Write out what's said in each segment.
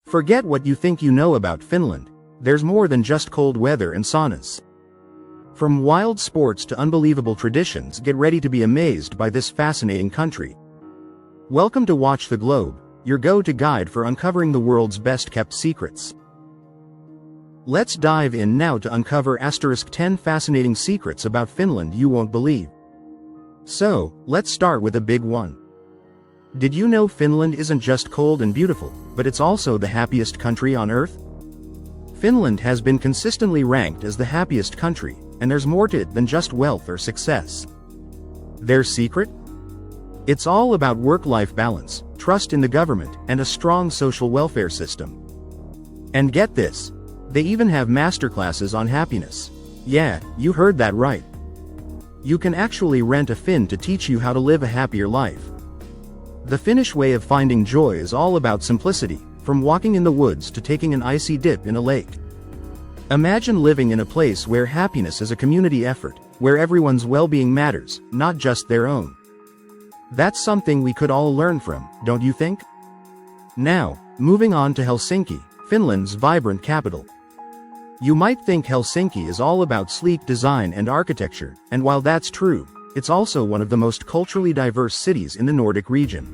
Forget what you think you know about Finland. There's more than just cold weather and saunas. From wild sports to unbelievable traditions, get ready to be amazed by this fascinating country. Welcome to Watch the Globe, your go-to guide for uncovering the world's best-kept secrets. Let's dive in now to uncover *10 fascinating secrets about Finland you won't believe. So, let's start with a big one. Did you know Finland isn't just cold and beautiful, but it's also the happiest country on Earth? Finland has been consistently ranked as the happiest country, and there's more to it than just wealth or success. Their secret? It's all about work-life balance, trust in the government, and a strong social welfare system. And get this, they even have masterclasses on happiness. Yeah, you heard that right. You can actually rent a Finn to teach you how to live a happier life. The Finnish way of finding joy is all about simplicity, from walking in the woods to taking an icy dip in a lake. Imagine living in a place where happiness is a community effort, where everyone's well-being matters, not just their own. That's something we could all learn from, don't you think? Now, moving on to Helsinki, Finland's vibrant capital. You might think Helsinki is all about sleek design and architecture, and while that's true, it's also one of the most culturally diverse cities in the Nordic region.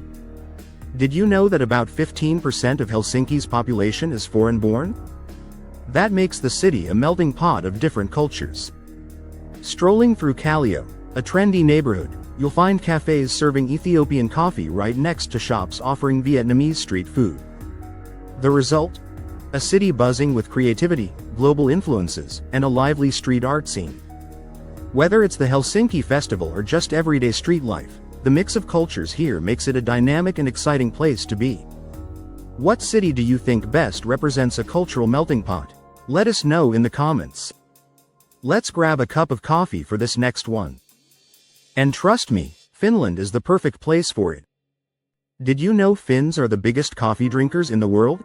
Did you know that about 15% of Helsinki's population is foreign-born? That makes the city a melting pot of different cultures. Strolling through Kallio, a trendy neighborhood, you'll find cafes serving Ethiopian coffee right next to shops offering Vietnamese street food. The result? A city buzzing with creativity, global influences, and a lively street art scene. Whether it's the Helsinki Festival or just everyday street life, the mix of cultures here makes it a dynamic and exciting place to be. What city do you think best represents a cultural melting pot? Let us know in the comments. Let's grab a cup of coffee for this next one. And trust me, Finland is the perfect place for it. Did you know Finns are the biggest coffee drinkers in the world?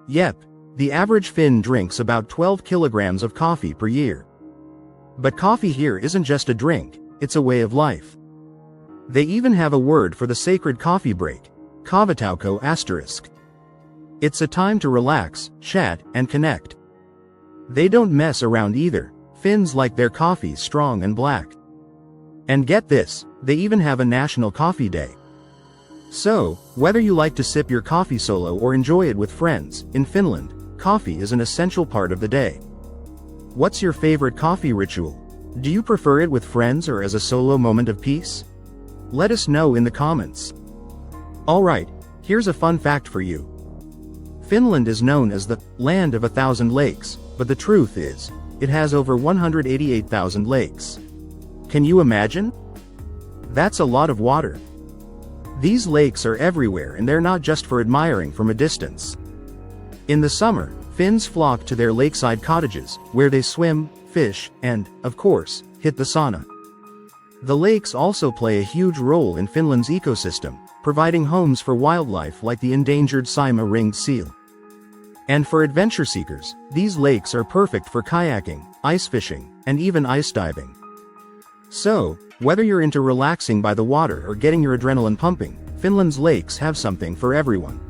Yep, the average Finn drinks about 12 kilograms of coffee per year. But coffee here isn't just a drink, it's a way of life. They even have a word for the sacred coffee break, kahvitauko *. It's a time to relax, chat, and connect. They don't mess around either. Finns like their coffee strong and black. And get this, they even have a national coffee day. So, whether you like to sip your coffee solo or enjoy it with friends, in Finland, coffee is an essential part of the day. What's your favorite coffee ritual? Do you prefer it with friends or as a solo moment of peace? Let us know in the comments. Alright, here's a fun fact for you. Finland is known as the land of 1,000 lakes, but the truth is, it has over 188,000 lakes. Can you imagine? That's a lot of water. These lakes are everywhere and they're not just for admiring from a distance. In the summer, Finns flock to their lakeside cottages, where they swim, fish, and, of course, hit the sauna. The lakes also play a huge role in Finland's ecosystem, providing homes for wildlife like the endangered Saimaa ringed seal. And for adventure seekers, these lakes are perfect for kayaking, ice fishing, and even ice diving. So, whether you're into relaxing by the water or getting your adrenaline pumping, Finland's lakes have something for everyone.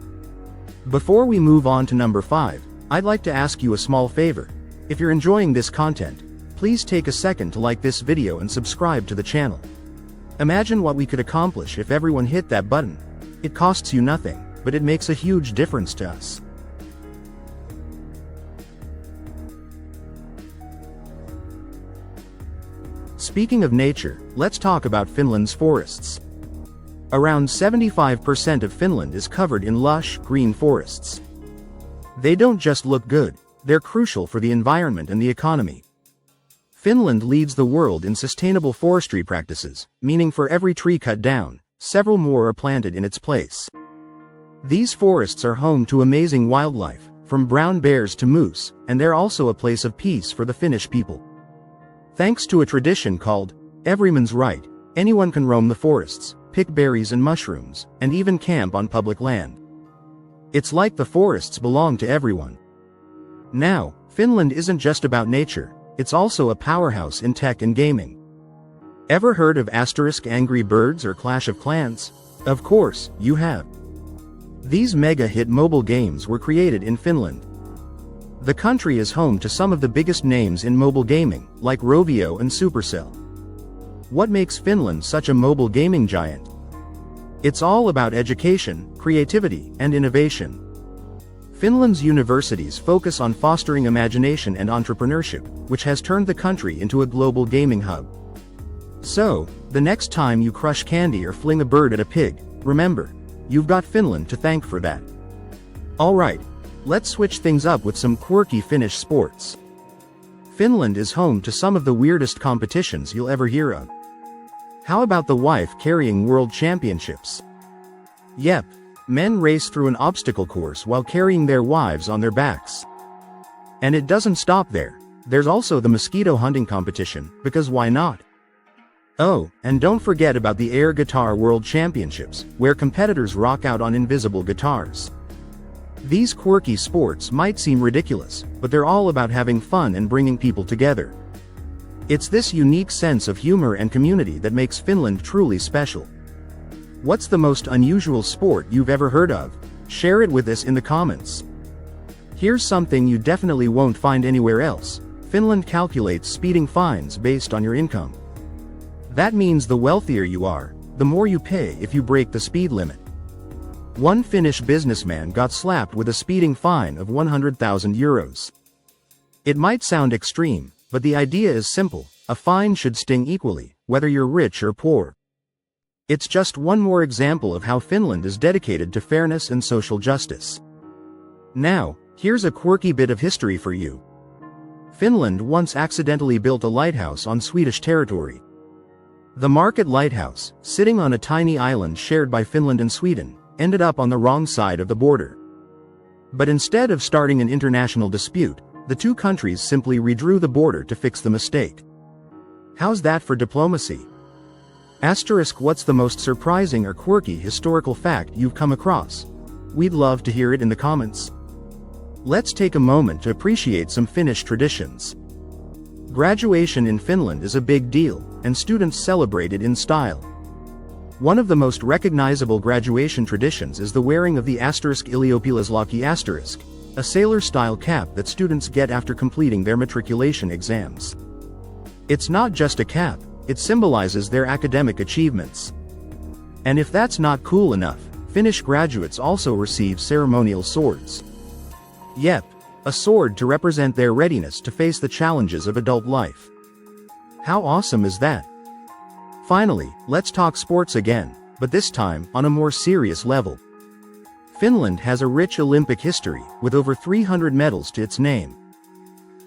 Before we move on to number 5, I'd like to ask you a small favor. If you're enjoying this content, please take a second to like this video and subscribe to the channel. Imagine what we could accomplish if everyone hit that button. It costs you nothing, but it makes a huge difference to us. Speaking of nature, let's talk about Finland's forests. Around 75% of Finland is covered in lush, green forests. They don't just look good, they're crucial for the environment and the economy. Finland leads the world in sustainable forestry practices, meaning for every tree cut down, several more are planted in its place. These forests are home to amazing wildlife, from brown bears to moose, and they're also a place of peace for the Finnish people. Thanks to a tradition called everyman's right, anyone can roam the forests, pick berries and mushrooms, and even camp on public land. It's like the forests belong to everyone. Now, Finland isn't just about nature, it's also a powerhouse in tech and gaming. Ever heard of *Angry Birds or Clash of Clans? Of course, you have. These mega-hit mobile games were created in Finland. The country is home to some of the biggest names in mobile gaming, like Rovio and Supercell. What makes Finland such a mobile gaming giant? It's all about education, creativity, and innovation. Finland's universities focus on fostering imagination and entrepreneurship, which has turned the country into a global gaming hub. So, the next time you crush candy or fling a bird at a pig, remember, you've got Finland to thank for that. Alright, let's switch things up with some quirky Finnish sports. Finland is home to some of the weirdest competitions you'll ever hear of. How about the wife carrying world championships? Yep, men race through an obstacle course while carrying their wives on their backs. And it doesn't stop there. There's also the mosquito hunting competition, because why not? Oh, and don't forget about the Air Guitar World Championships, where competitors rock out on invisible guitars. These quirky sports might seem ridiculous, but they're all about having fun and bringing people together. It's this unique sense of humor and community that makes Finland truly special. What's the most unusual sport you've ever heard of? Share it with us in the comments. Here's something you definitely won't find anywhere else. Finland calculates speeding fines based on your income. That means the wealthier you are, the more you pay if you break the speed limit. One Finnish businessman got slapped with a speeding fine of 100,000 euros. It might sound extreme, but the idea is simple: a fine should sting equally, whether you're rich or poor. It's just one more example of how Finland is dedicated to fairness and social justice. Now, here's a quirky bit of history for you. Finland once accidentally built a lighthouse on Swedish territory. The Market Lighthouse, sitting on a tiny island shared by Finland and Sweden, ended up on the wrong side of the border. But instead of starting an international dispute, the two countries simply redrew the border to fix the mistake. How's that for diplomacy? Asterisk, what's the most surprising or quirky historical fact you've come across? We'd love to hear it in the comments. Let's take a moment to appreciate some Finnish traditions. Graduation in Finland is a big deal, and students celebrate it in style. One of the most recognizable graduation traditions is the wearing of the *Ylioppilaslaki*, a sailor-style cap that students get after completing their matriculation exams. It's not just a cap, it symbolizes their academic achievements. And if that's not cool enough, Finnish graduates also receive ceremonial swords. Yep, a sword to represent their readiness to face the challenges of adult life. How awesome is that? Finally, let's talk sports again, but this time on a more serious level. Finland has a rich Olympic history, with over 300 medals to its name.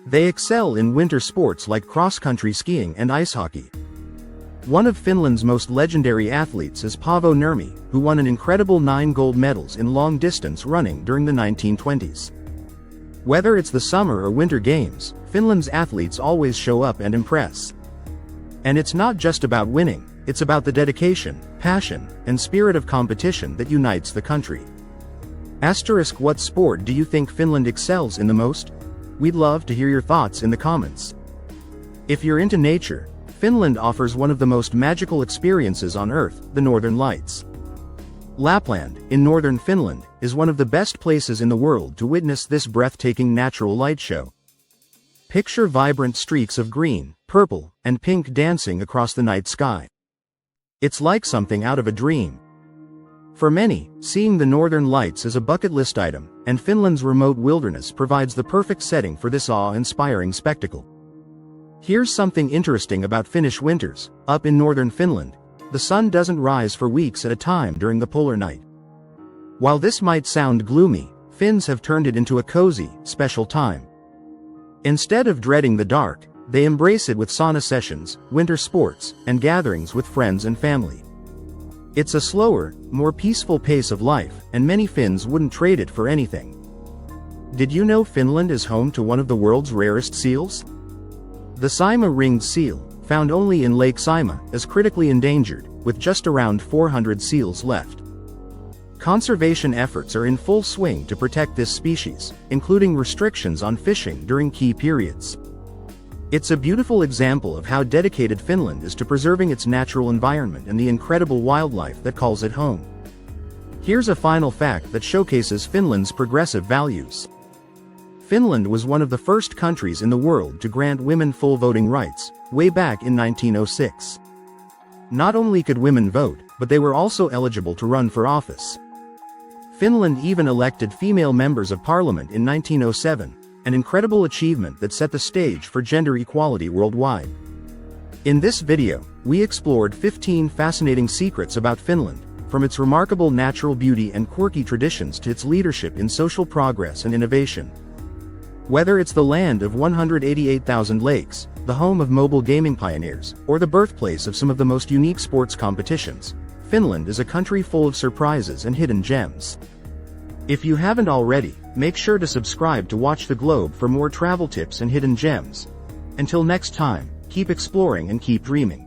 They excel in winter sports like cross-country skiing and ice hockey. One of Finland's most legendary athletes is Paavo Nurmi, who won an incredible 9 gold medals in long-distance running during the 1920s. Whether it's the summer or winter games, Finland's athletes always show up and impress. And it's not just about winning, it's about the dedication, passion, and spirit of competition that unites the country. Asterisk, what sport do you think Finland excels in the most? We'd love to hear your thoughts in the comments. If you're into nature, Finland offers one of the most magical experiences on Earth, the Northern Lights. Lapland, in northern Finland, is one of the best places in the world to witness this breathtaking natural light show. Picture vibrant streaks of green, purple, and pink dancing across the night sky. It's like something out of a dream. For many, seeing the northern lights is a bucket list item, and Finland's remote wilderness provides the perfect setting for this awe-inspiring spectacle. Here's something interesting about Finnish winters. Up in northern Finland, the sun doesn't rise for weeks at a time during the polar night. While this might sound gloomy, Finns have turned it into a cozy, special time. Instead of dreading the dark, they embrace it with sauna sessions, winter sports, and gatherings with friends and family. It's a slower, more peaceful pace of life, and many Finns wouldn't trade it for anything. Did you know Finland is home to one of the world's rarest seals? The Saimaa ringed seal, found only in Lake Saimaa, is critically endangered, with just around 400 seals left. Conservation efforts are in full swing to protect this species, including restrictions on fishing during key periods. It's a beautiful example of how dedicated Finland is to preserving its natural environment and the incredible wildlife that calls it home. Here's a final fact that showcases Finland's progressive values. Finland was one of the first countries in the world to grant women full voting rights, way back in 1906. Not only could women vote, but they were also eligible to run for office. Finland even elected female members of parliament in 1907, an incredible achievement that set the stage for gender equality worldwide. In this video, we explored 15 fascinating secrets about Finland, from its remarkable natural beauty and quirky traditions to its leadership in social progress and innovation. Whether it's the land of 188,000 lakes, the home of mobile gaming pioneers, or the birthplace of some of the most unique sports competitions, Finland is a country full of surprises and hidden gems. If you haven't already, make sure to subscribe to Watch the Globe for more travel tips and hidden gems. Until next time, keep exploring and keep dreaming.